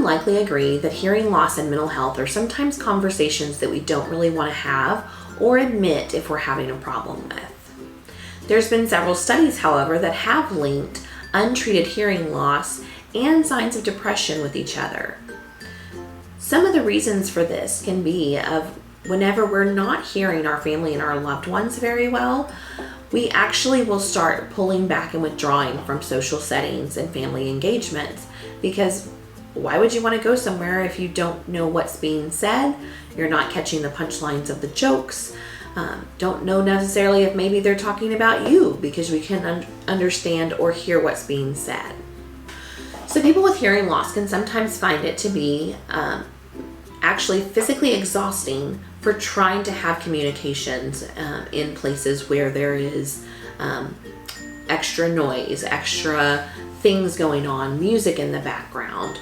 likely agree that hearing loss and mental health are sometimes conversations that we don't really want to have or admit if we're having a problem with. There's been several studies, however, that have linked untreated hearing loss and signs of depression with each other. Some of the reasons for this can be of whenever we're not hearing our family and our loved ones very well, we actually will start pulling back and withdrawing from social settings and family engagements, because why would you want to go somewhere if you don't know what's being said? You're not catching the punchlines of the jokes. Don't know necessarily if maybe they're talking about you, because we can understand or hear what's being said. So people with hearing loss can sometimes find it to be actually physically exhausting for trying to have communications in places where there is extra noise, extra things going on, music in the background.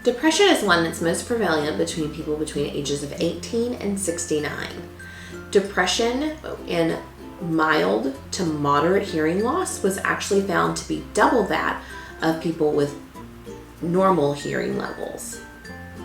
Depression is one that's most prevalent between people between ages of 18 and 69. Depression in mild to moderate hearing loss was actually found to be double that of people with normal hearing levels.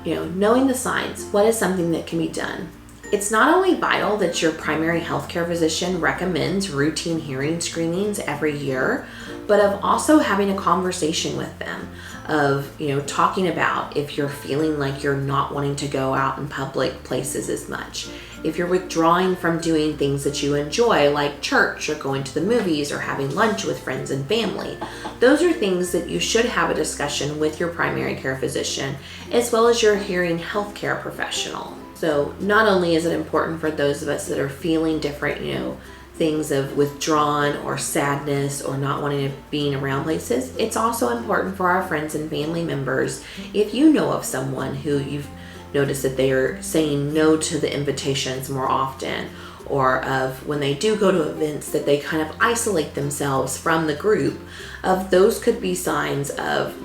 Knowing the signs, what is something that can be done? It's not only vital that your primary healthcare physician recommends routine hearing screenings every year, but of also having a conversation with them of, talking about if you're feeling like you're not wanting to go out in public places as much, if you're withdrawing from doing things that you enjoy, like church or going to the movies or having lunch with friends and family. Those are things that you should have a discussion with your primary care physician, as well as your hearing healthcare professional. So not only is it important for those of us that are feeling different, things of withdrawn or sadness or not wanting to be around places, it's also important for our friends and family members. If you know of someone who you've noticed that they are saying no to the invitations more often, or of when they do go to events that they kind of isolate themselves from the group, of those could be signs of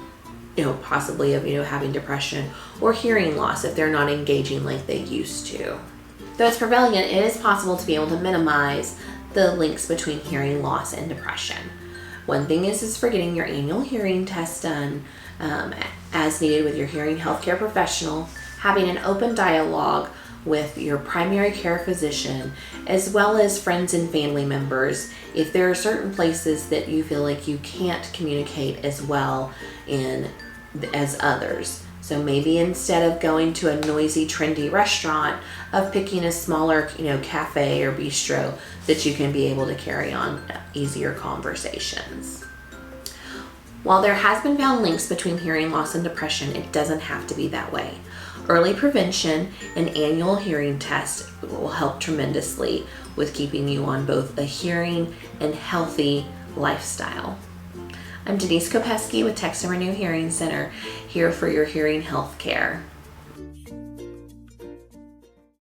possibly of having depression or hearing loss if they're not engaging like they used to. Though it's prevalent, it is possible to be able to minimize the links between hearing loss and depression. One thing is for getting your annual hearing test done as needed with your hearing healthcare professional, having an open dialogue with your primary care physician, as well as friends and family members if there are certain places that you feel like you can't communicate as well in as others. So maybe instead of going to a noisy, trendy restaurant, of picking a smaller, cafe or bistro that you can be able to carry on easier conversations. While there has been found links between hearing loss and depression, it doesn't have to be that way. Early prevention and annual hearing tests will help tremendously with keeping you on both a hearing and healthy lifestyle. I'm Denise Kopesky with Texas Renew Hearing Center, here for your hearing health care.